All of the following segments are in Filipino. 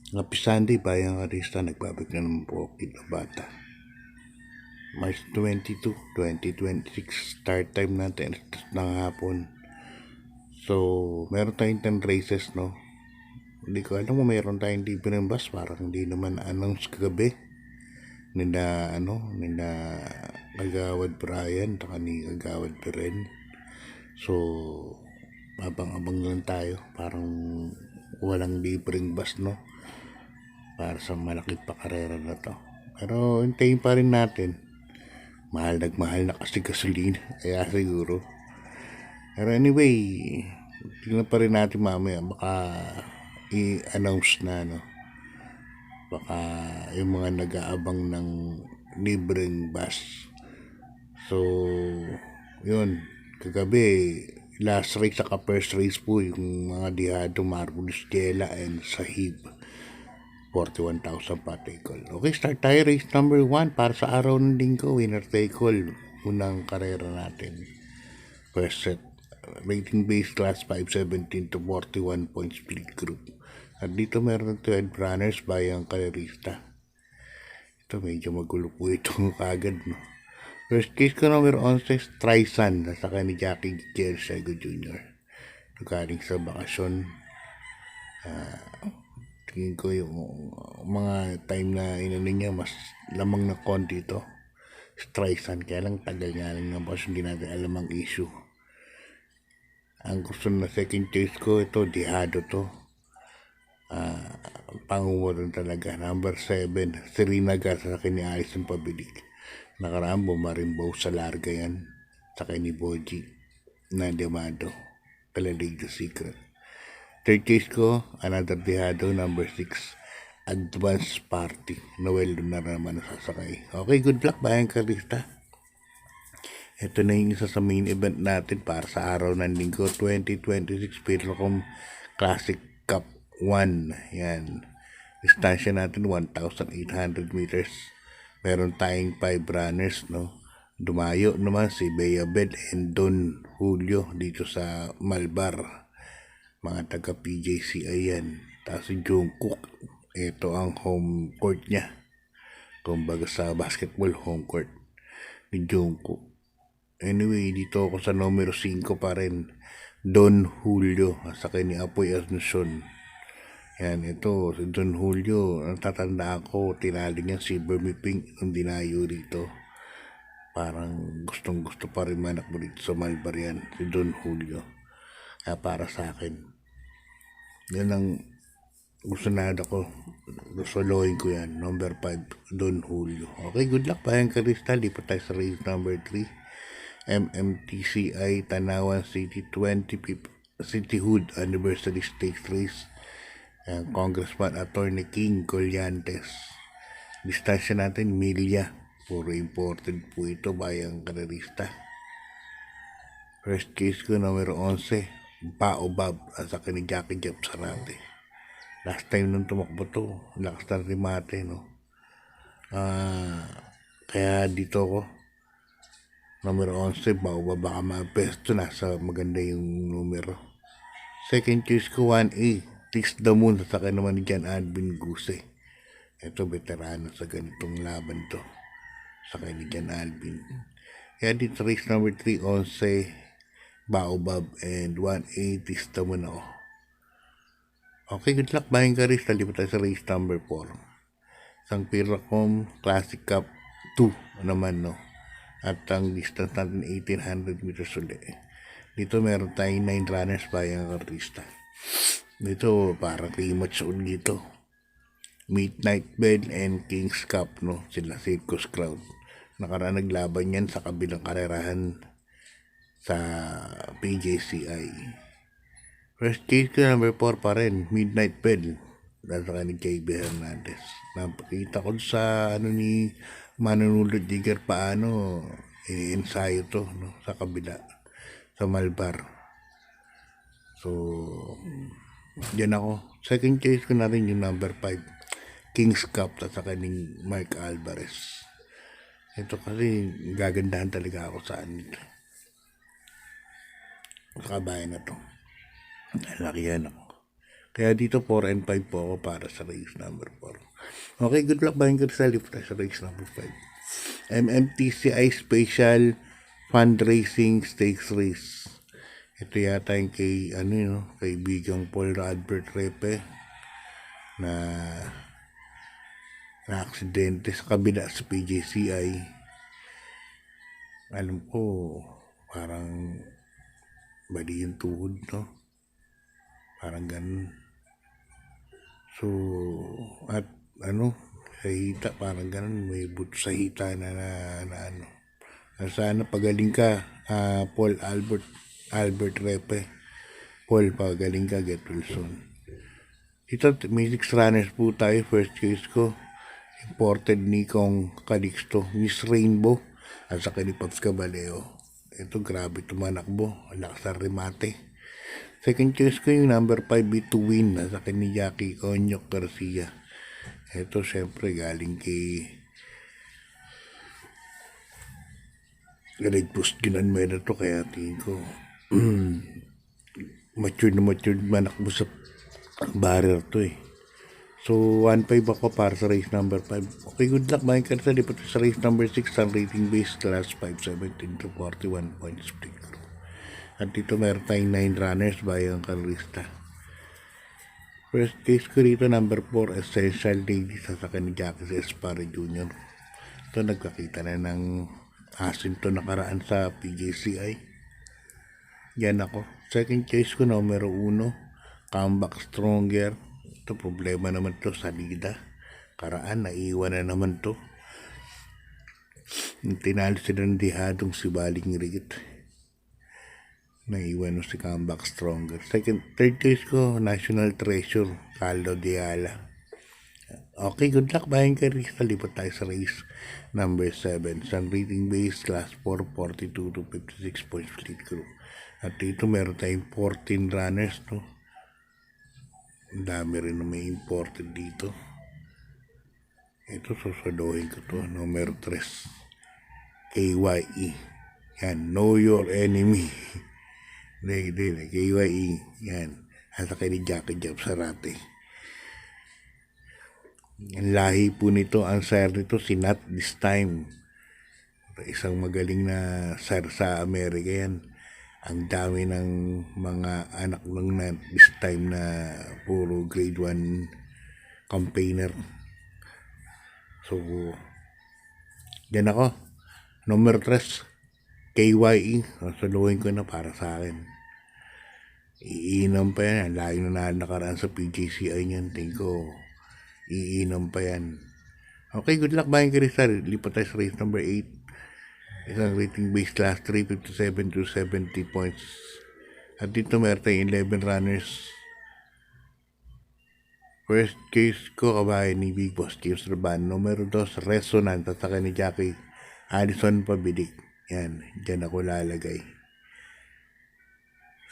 Happy Sunday, Bayang Arista. Nagbabalik na naman po kita bata. March 22, 2026. Start time natin ng hapon. So, meron tayong 10 races, no? Hindi ko alam kung meron tayong libre ng bus. Parang hindi naman announce kagabi. Nila Kagawad Brian, taka ni Kagawad Beren. So, abang-abang lang tayo. Parang walang libreng bus, no? Para sa malaking pakarera na to. Pero hintayin pa rin natin. Mahal na kasi gasolina. Kaya siguro. Pero anyway, tingnan pa rin natin mamaya. Baka i-announce na, no? Baka yung mga nag-aabang ng libreng bus. So, yun. Kagabi, last race saka first race po yung mga Dihado, Marvelous, Jella, and Sahib. 41,000 pa take all. Okay, start tayo. Race number 1 para sa araw ng linggo. Winner take all. Unang karera natin. First set. Rating base class 517 to 41 point split group. At dito meron 12 runners bayang karerista. Ito medyo magulo po ito kagad, no? First case ko number 11, Trisan. Nasaka ni Jackie Sego Jr. Galing sa bakasyon. Tingin ko yung mga time na inano niya mas lamang na konti ito. Streisand, kaya lang tagal nga lang ng boss, hindi natin alam ang issue. Ang gusto na second choice ko, ito, Dihado to. Panguwaran talaga. Number 7, Serena sa akin ni Alison Pabilik. Nakaraan bumarimbaw sa larga yan. Sa akin ni Boji na Demado. Palalig the secret. Third case ko, another Dihado, number 6, Advance Party. Noel na naman nasasakay. Okay, good luck, Bayang Karista. Ito na yung isa sa main event natin para sa araw ng linggo 2026 Pilcom Classic Cup 1. Yan. Distansya natin 1,800 meters. Meron tayong 5 runners, no? Dumayo naman si Bea Bed and Don Julio dito sa Malbar. Mga taga PJCI yan. Tapos si Jungkook, ito ang home court niya. Kumbaga sa basketball, home court ni Jungkook. Anyway, dito ako sa numero 5 pa rin. Don Julio, sa ni Apoy Asnuson. Yan, ito, si Don Julio, natatanda ako, tinali niya si Burmy Pink nung dinayo dito. Parang gustong gusto pa rin manakbo dito sa Malbar yan, si Don Julio. Kaya para sa akin, yan ang gusto na ako. Soloin ko yan. Number 5, Don Julio. Okay, good luck. Bayang Karista. Lipat tayo sa race number 3. MMTCI Tanawan City 25th Cityhood Anniversary Stakes Race. Congressman Attorney King Colyantes. Distansya natin, milya. Puro imported po ito, Bayang Karista. First case ko, numero 11. Baobab, sa akin ni Jackie Jeff Sarate. Last time nung tumakbo to, lakas ng rimate, no? Kaya dito ako, numero 11, Baobab, baka mapesto, nasa maganda yung numero. Second choice ko, 1A, Tis the Moon, sa akin naman ni John Alvin Guse. Ito, veterano sa ganitong laban to. Sa akin ni John Alvin. Kaya dito, race number 3, 11, Baobab, and 1A, Tis the Moon ako. Okay, good luck, Bayang Karista. Lipat tayo sa race number 4. Isang Pilcom Classic Cup 2 naman, no? At ang distance natin 1,800 meters ulit. Dito meron tayong 9 runners, Bayang Karista. Dito parang rematch ulit dito. Midnight Bell and King's Cup, no? Sila Circus Crowd. Nakaraan naglaban yan sa kabilang karerahan sa PJCI. First case ko, number 4 pa rin, Midnight Bell. Dahil sa ni JB Hernandez. Napakita ko sa ni Manunulot Jigger paano i-ensayo to, no? Sa kabila. Sa Malbar. So, yan ako. Second case ko na rin yung number 5. King's Cup at sa kaning Mark Alvarez. Ito kasi gagandahan talaga ako sa kabayan na to. Laki yan ako. Kaya dito 4 and 5 po ako para sa race number 4. Okay, good luck Bayang Crystal if sa race number 5. MMTCI Special Fundraising Stakes Race. Ito yata yung kay, kaibigang Paul Albert Repe na aksidente sa kabila sa PJCI. Alam ko, parang bali yung tuhod, no? Parang ganun. So, at sa hita, parang ganun, may buto sa hita na ano. Sana pagaling ka, Paul Albert Repe. Paul, pagaling ka, get well soon. Ito, may 6 runners po tayo. First case ko, imported ni Kong Calixto, Miss Rainbow, at saka ni Pops Cabaleo. Ito, grabe tumanakbo. Lakas ang remate. Second choice ko yung number 5, B2 Win, at saka ni Jackie Onyok Garcia. Ito, syempre, galing kay Red Post ginanme na to, kaya tingin ko matured manakbo sa barrier to eh. So, 1-5 ako para sa race number 5. Okay, good luck mga karsa. Lipat sa race number 6, ang rating base class 517 to 41 points split group. At dito meron tayong 9 runners bayang kalista. First case ko rito, number 4, Essential Lady, sasakyan ni Jackie Espara Jr. Ito, nagkakita na ng asin to nakaraan sa PJCI. Yan ako. Second case ko, numero 1, Comeback Stronger. Ito, problema naman to sa Lida. Karaan, naiwan na naman to. Tinalo sila ng dihadong si Baling Rigit. Naiwan si Comeback Stronger. Third case ko, National Treasure, Caldo Diala. Okay, good luck Bayang Crystal. Lipat tayo sa race number 7. Sun rating base class 4, 42 to 56 points split group. At dito meron tayong 14 runners, no? Ang dami rin na may imported dito. Ito, susulohin ko to. Numero 3, KYE. Yan, Know Your Enemy. Hindi, KYE. Yan. At kay ni Jackie Jab Sarate. Ang lahi po nito, ang sire nito, si Not This Time. Isang magaling na sire sa Amerika yan. Ang dami ng mga anak ng Not This Time na puro grade 1 campaigner. So, yan ako. Number 3, KYE. Saluhin ko na para sa akin. Iinom pa yan. Layo na nakaraan sa PJCI niyan. Tingin ko, iinom pa yan. Okay, good luck Bayang Crystal. Lipat tayo sa race number 8. Isang rating base class 357 to 70 points. At dito meron tayong 11 runners. First case ko, kabayan ni Big Boss James Raban. Numero 2, Resonant, at saka ni Jackie Addison Pabilik. Yan, dyan ako lalagay.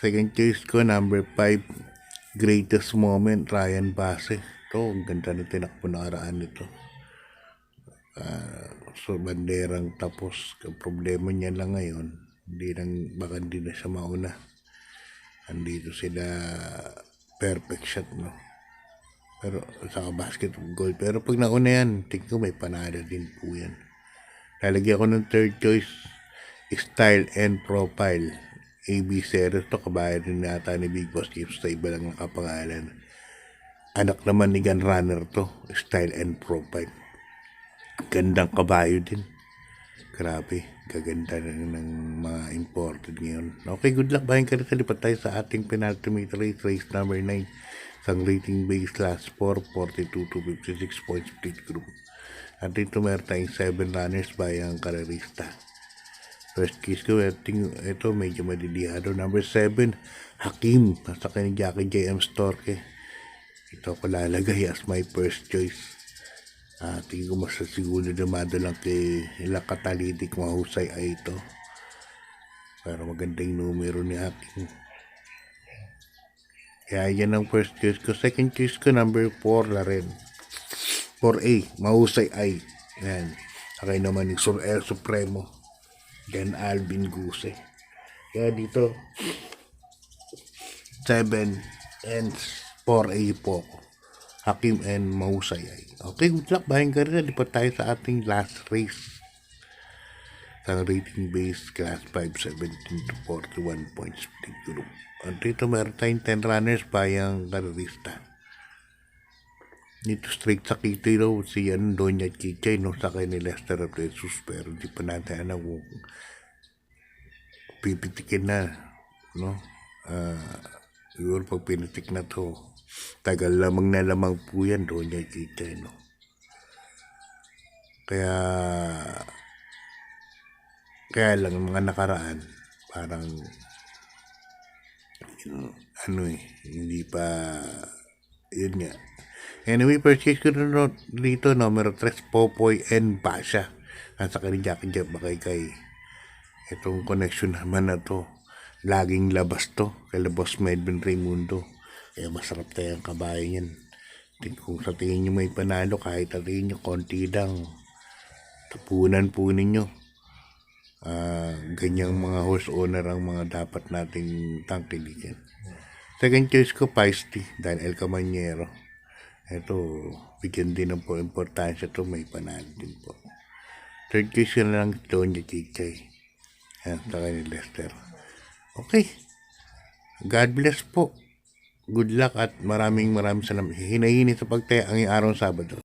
Second case ko, number 5, Greatest Moment, Ryan Base. Ito, ang ganda na tinakbo na karaan nito. So, banderang tapos. Ang problema niya lang ngayon, baka hindi na siya mauna. Andito sila perfect shot, no? Pero, saka basketball. Pero pag nauna yan, tingin ko may panalo din po yan. Lalagyan ko ng third choice, Style and Profile. AB Series to, kabayan rin nata ni Big Boss Chips sa iba lang nakapangalan. Anak naman ni Gun Runner to, Style and Profile. Gandang kabayo din. Grabe, kaganda ng mga imported ngayon. Okay, good luck Bayang Crystal. Lipat tayo sa ating penultimate race, race number 9. Isang rating base class 4, 42 to 56 points split group. At dito meron tayong 7 runners Bayang Karerista. First case ko, ito medyo madilihado. Number 7, Hakim. Nasa kanya Jackie JM Storke. Ito ko lalagay as my first choice. Tingin ko masasiguro na madalang kay Lakatalitik mahusay ay ito. Pero maganda yung numero ni Hakim. Kaya yan ang first choice ko. Second choice ko, number 4 na rin. 4A, mahusay ay. Yan. Sakay naman ni Sur El Supremo. Then Alvin Guse. Kaya dito, 7 and 4A po ako. Hakim and Mahusayay. Okay, good luck. Bayan ka rin. Lipat tayo sa ating last race. Sa rating base, class 5, 17 to 41 points. At dito meron tayong 10 runners bayang karerista. Dito straight sa Kitty daw si Doña Chichay no, sakay ni Lester of Jesus, pero di pa natin alam kung pipitikin na, no? Siguro pag pinitik na to, tagal lamang na lamang po yan, Doña Chichay, no? Kaya lang mga nakaraan, parang hindi pa, yun nga. Anyway, purchase ko na dito, numero 3, Popoy and Basha. Nasa kanina Jack Bakay. Itong connection naman na to, laging labas to, kay Boss Medvin Raimundo. Kaya masarap tayong kabayan yan. Kung sa tingin nyo may panalo, kahit sa tingin nyo konti lang, tapunan po ninyo. Ganyang mga horse owner ang mga dapat nating tangkilikin. Second choice ko, Feisty, dahil El Camanyero. Ito, bigyan din ng po importansya to, may panalo din po. Third choice ko na lang, Doña Chichay. Yan, saka ni Lester. Okay. God bless po. Good luck at maraming salamat. Hinahini sa pagtaya ang araw Sabado.